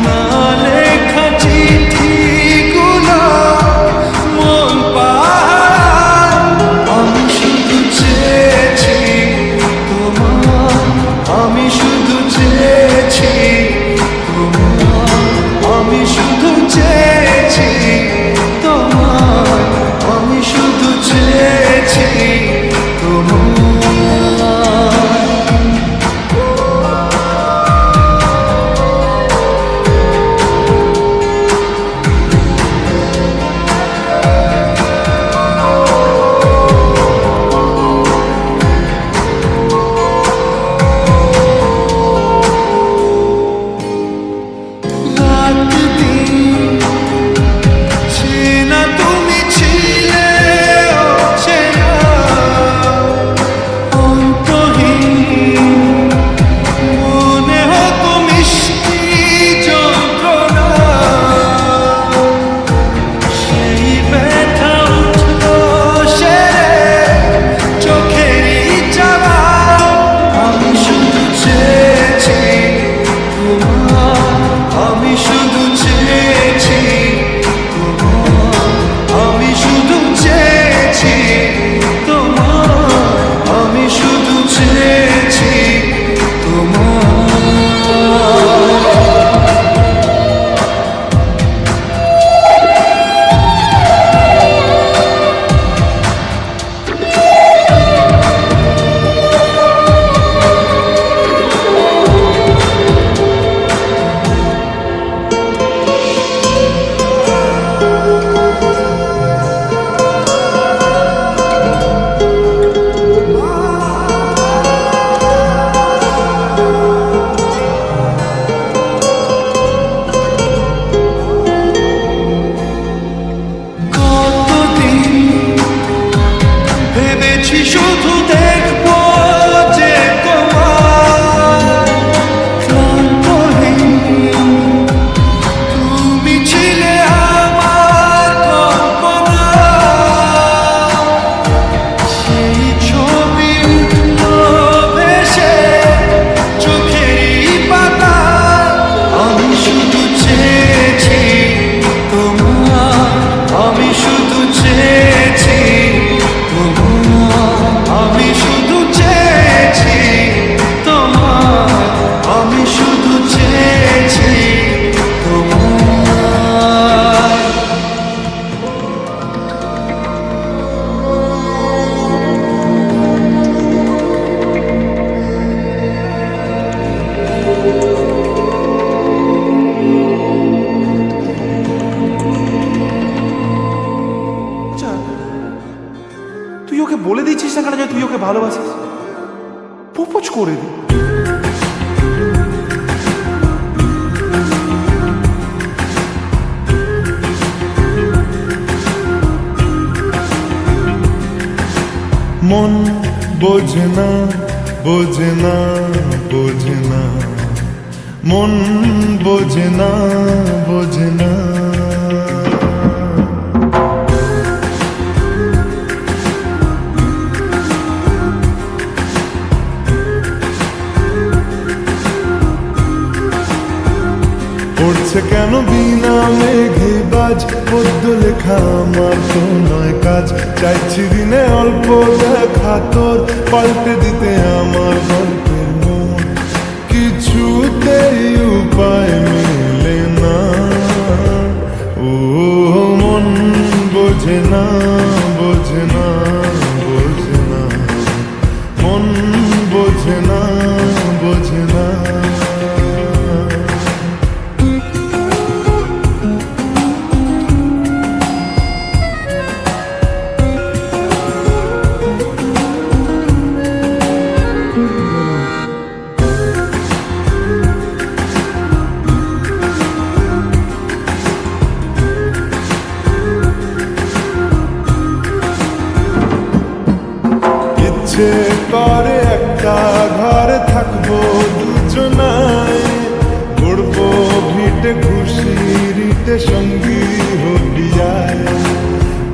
না লেখা চিঠিগুলো মন পাহাড়, আমি শুধু চেয়েছি তোমার, আমি শুধু চেয়েছি তোমার, আমি শুধু চেয়েছি তোমার, আমি শুধু চেয়েছি তোমার। শুধু দেখবো যে তোমার ক্লান্তহীন, তুমি ছিলে আমার কল্পনা, সেই ছবি উঠলো ভেসে চোখেরই পাতা, আমি শুধু চেয়েছি তোমার, আমি শুধু চেয়েছি তোমার, আমি শুধু চেয়েছি তোমার, আমি শুধু চেয়েছি তোমার। তুই ওকে বলে দিচ্ছিস না কেন যে তুই ওকে ভালোবাসিস? প্রপোজ করে দি। মন বোঝে না, বোঝে না, বোঝে না, মন বোঝে না, বোঝে না। পড়ছে কেন বিনা মেঘে বাজ, পদ্য লেখা আমার তো নয় কাজ, চাইছি দিনে অল্প দেখা তোর, পাল্টে দিতে আমার গল্পের মন, কিছুতেই উপায় মেলে না। ও মন বোঝে না, বোঝে না, বোঝে না, মন বোঝে না, বোঝে না। ইচ্ছে করে একটা ঘরে থাকবো দুজনায়, গড়বো ভিটে খুশিরিতে সঙ্গী হলিয়ায়,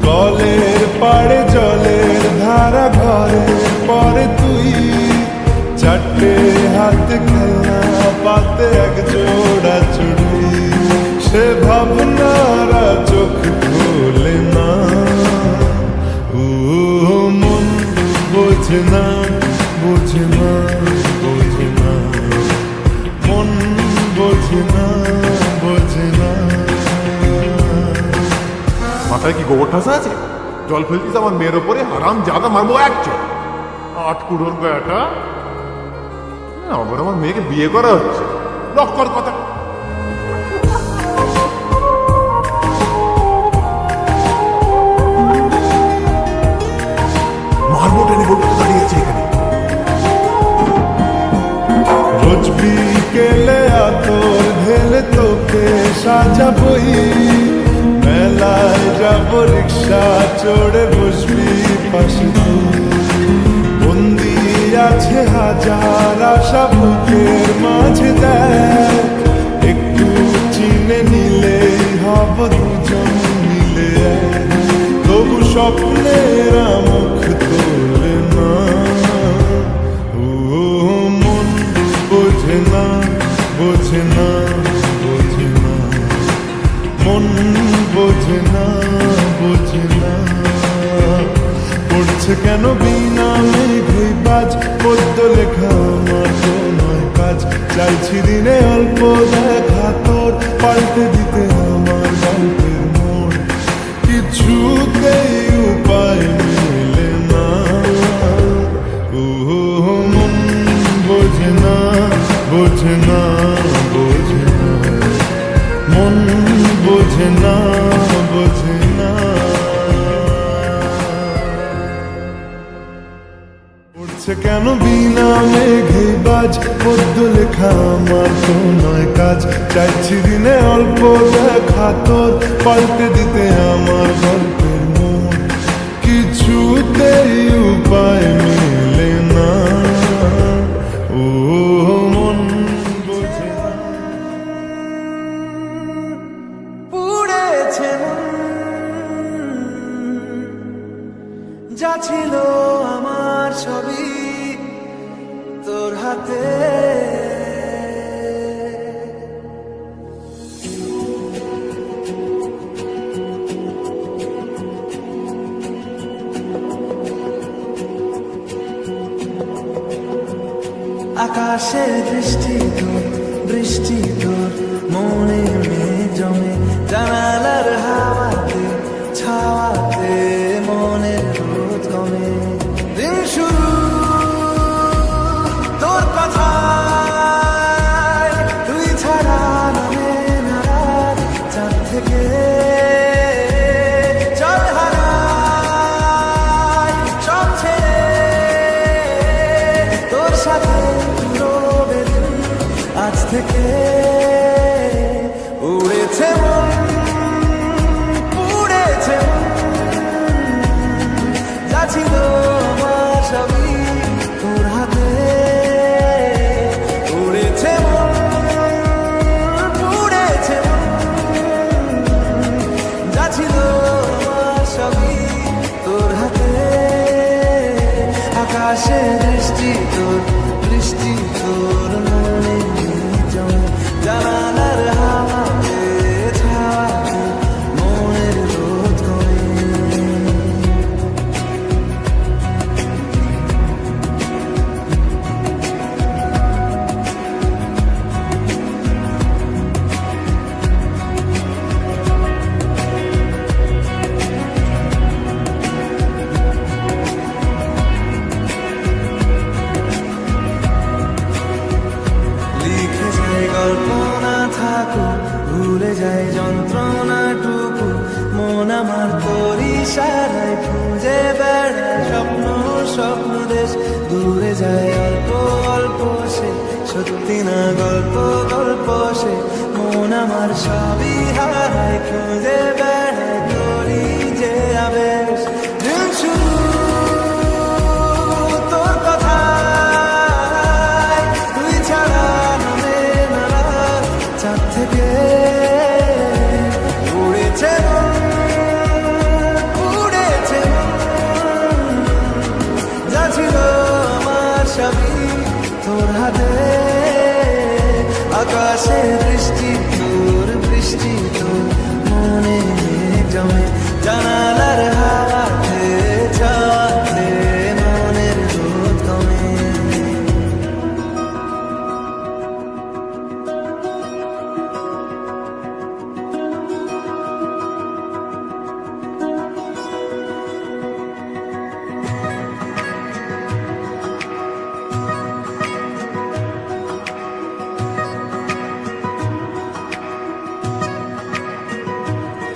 কলের পাড়ে জলের ধারা ঘরের পরে তুই, চারটে হাতে খেলনা পাতে এক জোড়া চুড়ি। মাথায় কি গোবর ঠাসা আছে? জল ফেলতিস আমার মেয়ের ওপরে, হারাম জাদা মারবো একজন। আট কুড়োর বেটা, আবার আমার মেয়েকে বিয়ে করা হচ্ছে, লক্কর কথা। মারবো টেনে, বলবো দাঁড়িয়েছে এখানে। রোজ বিকেলে আতর ঢেলে তোকে সাজাবই, মেলায় যাব রিক্সা চড়ে বসবি পাশে তুই। বন্দি আছে হাজার আশা বুকের মাঝে, দেখ একটু চিনে নিলেই হব দুজন মিলে এক। তবু স্বপ্নের মুখ তোলে না, ও মন বোঝে না, বোঝে না, বোঝে না, মন বোঝে না, বোঝে না। পড়ছে কেন বিনা মেঘে বাজ, পদ্য লেখা আমার তো নয় কাজ। চাইছি দিনে অল্প দেখা তোর, পাল্টে দিতে আমার গল্পের মোড়। কিছুতেই উপায় মেলে না, ও মন বোঝে না, বোঝে না, বোঝে না, মন বোঝে না, বোঝে না। পড়ছে কেন বিনা মেঘে বাজ, পদ্য লেখা আমার তো নয় কাজ। চাইছি দিনে অল্প দেখা তোর, পাল্টে দিতে আমার গল্পের মোড়। কিছুতেই উপায় মেলে না, ও মন বোঝে না। পুড়েছে মন, যা ছিল আমার ছবি তোর হাতে। আকাশে দৃষ্টি তোর, বৃষ্টি তোর মনে মেঘ জমে, জানালার হাওয়াতে ছাওয়াতে মনের রোদ কমে। দিন শুরু তোর কথায়, তুই ছাড়া নামে না রাত। চাঁদ থেকে জল হারাই সব ছেড়ে, তোর সাথে রবে দিন। আজ থেকে উড়েছে মন, পুড়েছে মন, যা ছিল আমার সবই তোর হাতে। উড়েছে মন, পুড়েছে মন, যা ছিল আমার সবই তোর হাতে। আকাশে দৃষ্টি তোর, বৃষ্টি তোর মনে জমে, জানালার হাওয়াতে ছাওয়াতে মনের রোদ কমে। লিখে যায় গল্প না থাকুক, ভুলে যায় যন্ত্রণাটুকু। মন আমার তোর ইশারায় খুঁজে বেড়ায় স্বপ্ন, স্বপ্ন দেশ। দূরে যায় অল্প অল্প সে, সত্যি না গল্প, গল্প সে। মন আমার সবই হারায়, খুঁজে বেড়ায় তোরই যে আবেশ। দিন শুরু তোর কথায়, তুই ছাড়া নামে না রাত। চাঁদ থেকে উড়েছে মন, উড়েছে মন, যা ছিল আমার সবই তোর হাতে। আকাশে দৃষ্টি তোর, বৃষ্টি তোর মনে মেঘ জমে, জানালার হাওয়াতে ছাওয়াতে মনের রোদ কমে।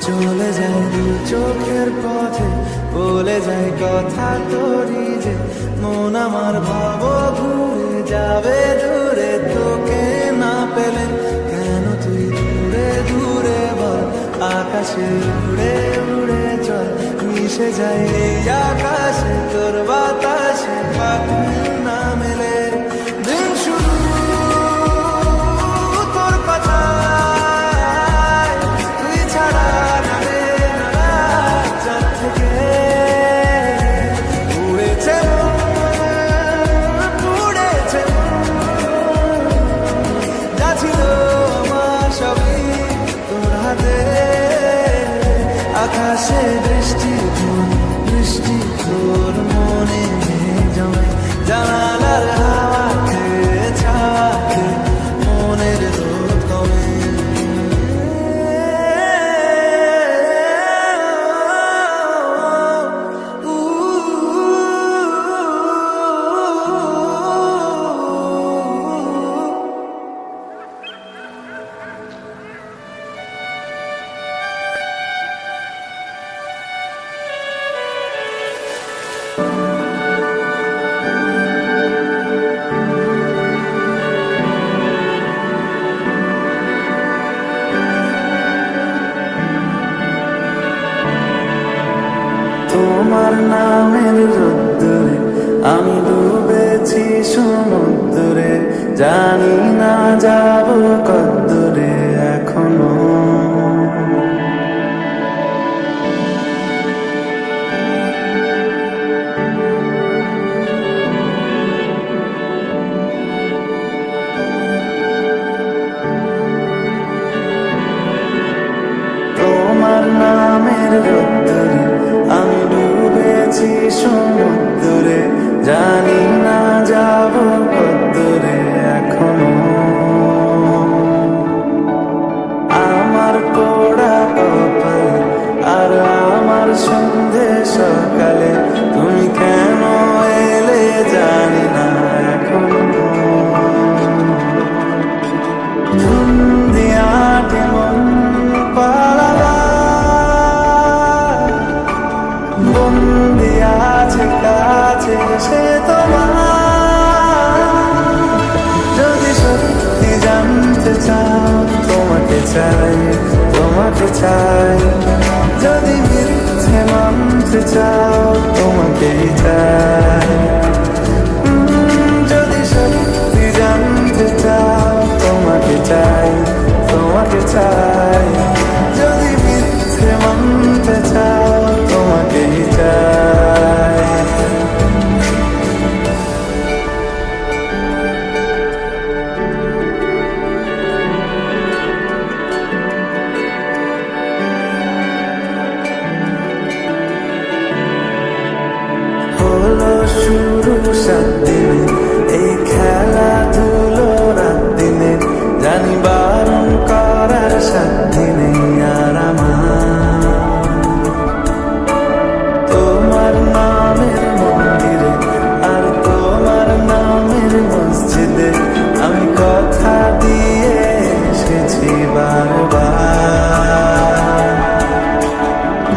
চলে যায় দু চোখের পথে, বলে যায় কথা তোরই যে মন আমার ভাব ঘুরে যাবে দূরে, তোকে না পেলে কেন তুই দূরে দূরে বল, আকাশে উড়ে উড়ে চল, মিশে যায় এই আকাশে তোর বাতাসে, পাখি না মেলে দিন শুরু তোর কথায়, তুই ছাড়া না রে না, চাঁদ থেকে উড়েছে উড়েছে যা ছিল আমার সবই তোর হাতে, আকাশে বৃষ্টি বৃষ্টি তোর মনে জমে, জানালার হাওয়া খেয়ে ছাওয়া খেয়ে মনের রোদ কমে। তোমার নামের রোদ্দুরে আমি ডুবেছি সমুদ্রে, জানি না যাব কদ্দুরে এখনো, তোমার নামের রোদ্দুরে আমি ডুবেছি সমুদ্রে, জানি না যাব কদ্দুরে এখনো, আমার পোড়া কপালে আর আমার সন্ধে সকালে, তুমি কেন এলে জানি না এখনো, ধুন্দিয়াটে মন পালালা বন্দি আছে কাছে সে তোমার, যদি সত্যি জানতে চাও তোমাকে চাই তোমাকে চাই, যদি মিথ্যে মানতে চাও তোমাকেই চাই, যদি সত্যি জানতে চাও তোমাকে চাই তোমাকে চাই, যদি মিথ্যে মানতে চাও তোমাকেই চাই। হলো শুরু 7 দিনে এই খেলাধুলো রাত দিনে, জানি বারণ করার সাথে নেই আর আমার, তোমার নামের মন্দিরে আর তোমার নামের মসজিদে আমি কথা দিয়ে এসেছি বারবার,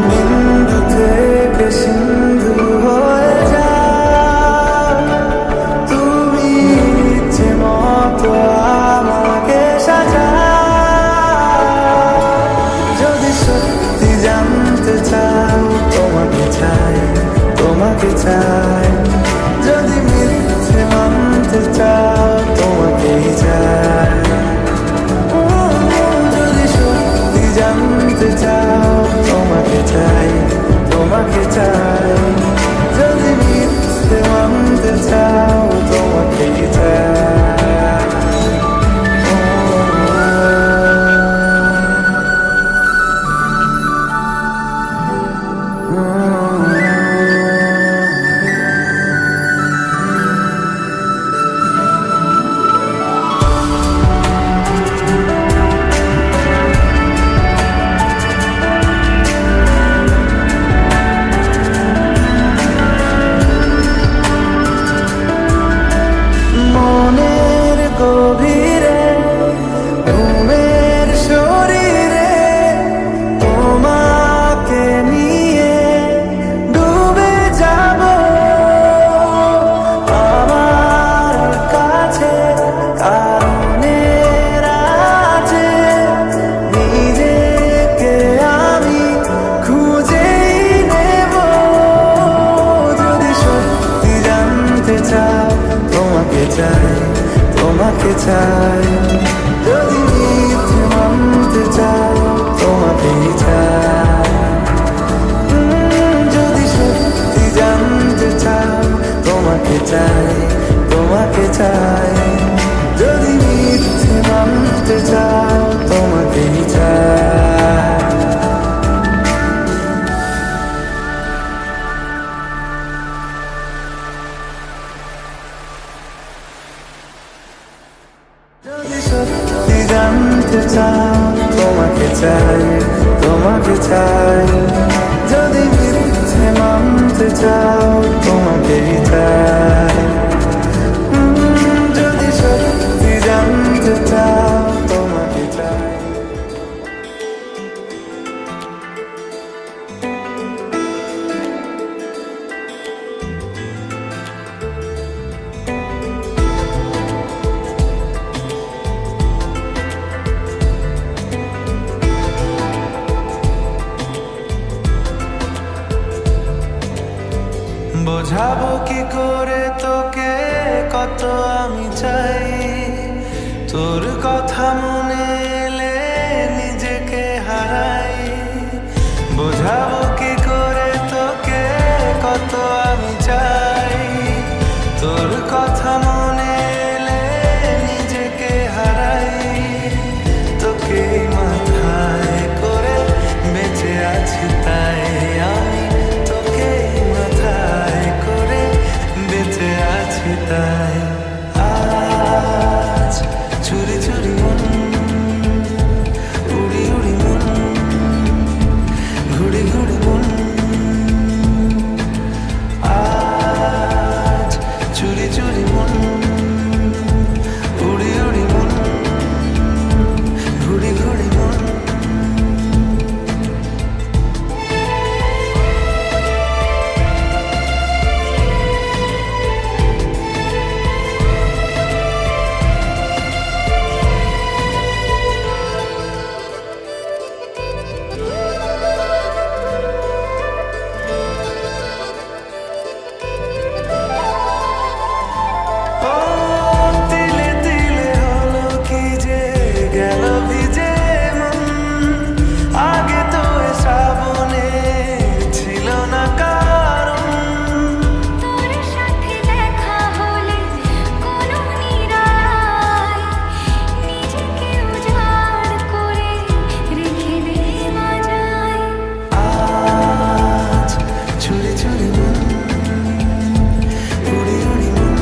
বিন্দু থেকে সিন্ধু হয়ে যা তুমি ইচ্ছে মতো আমাকে সাজা, যদি সত্যি জানতে চাও তোমাকে চাই তোমাকে চাই, যদি মিথ্যে মানতে চাও তোমাকেই চাই, যদি সত্যি জানতে চাও তোমাকে চাই তোমাকে চাই, যদি মিথ্যে মানতে চাও তোমাকেই চাই। চাই, তোমাকে চাই। যদি মিথ্যে মানতে চাও, তোমাকেই চাই। যদি সত্যি জানতে চাও, তোমাকে চাই। বোঝাবো কি করে তোকে কত আমি চাই, তোর কথা মনে এলে নিজেকে হারাই। বোঝাবো কি করে তোকে কত আমি চাই, তোর কথা মনে এলে নিজেকে হারাই। তোকে মাথায় করে বেঁচে আছি তাই আমি, তোকে মাথায় করে বেঁচে আছি তাই। আজ চুরি চুরি মন, উড়ি উড়ি মন, ঘুড়ি ঘুড়ি মন। আজ চুরি চুরি মন, উড়ি উড়ি মন, ঘুড়ি ঘুড়ি মন। ও তিলে তিলে হলো কি যে গেল ভিজে মন, আগে তো এ শ্রাবণে ছিল না কারণ। তোর সাথে দেখা হলে কোনো নিরায় নিজেকে উজাড় করে রেখে দে মাজায়। আজ চুরি চুরি মন, উড়ি উড়ি মন,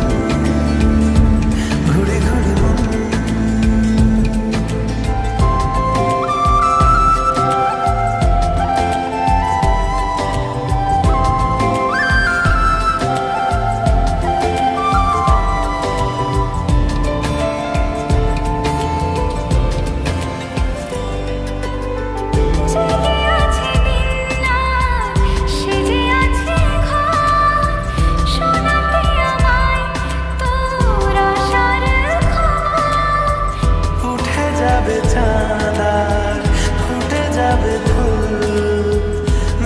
ঘুড়ি ঘুড়ি মন। জেগে আছে দিন রাত, সেজে আছে ঘর, শোনাতে আমায় তোর আশার খবর। উঠে যাবে চাঁদ আর ফুটে যাবে ফুল,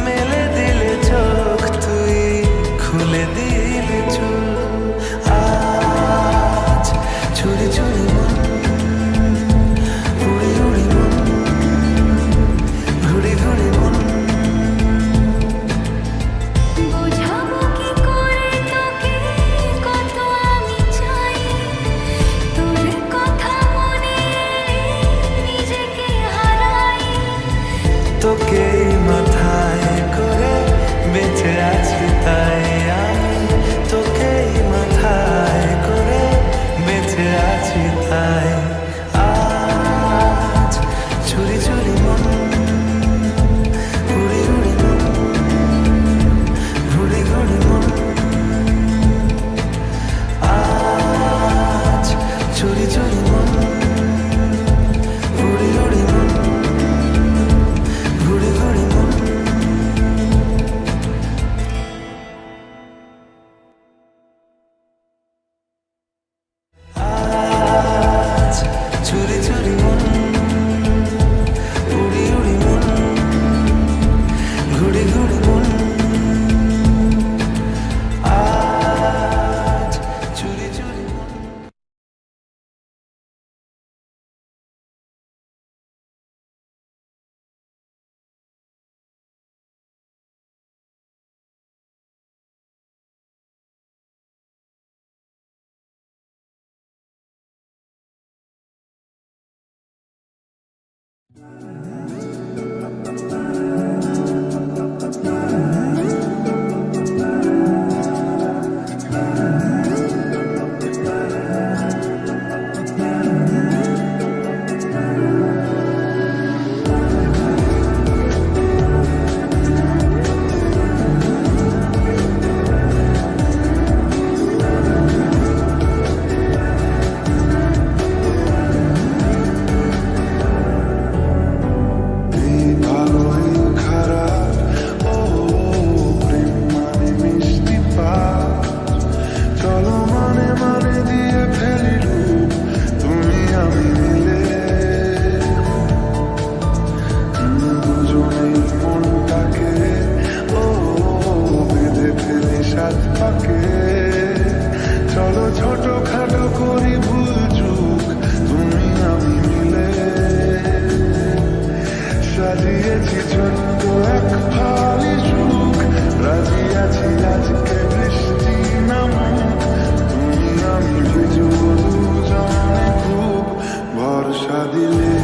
মেলে দিলে চোখ তুই খুলে দিলে চুল। আজ চুরি চুরি মন, উড়ি উড়ি মন, ঘুড়ি ঘুড়ি মন। বোঝাবো কি করে তোকে কত আমি চাই, তোর কথা মনে এলে নিজেকে হারাই। তোকে মাথায় করে বেঁচে আছি তাই আমি, তোকে মাথায় করে বেঁচে আছি তাই। আজ চুরি চুরি মন, উড়ি উড়ি মন, ঘুড়ি ঘুড়ি মন। আজ চুরি চুরি মন, উড়ি উড়ি মন, ঘুড়ি ঘুড়ি মন। আজ চুরি চুরি মন, উড়ি উড়ি মন, ঘুড়ি ঘুড়ি মন। আজ চুরি চুরি মন। সাজিয়েছি ছোট্ট এক ফালি সুখ, রাজি আছি আজকে বৃষ্টি নামুক, তুমি আমি ভিজব দুজনে খুব, ভরসা দিলে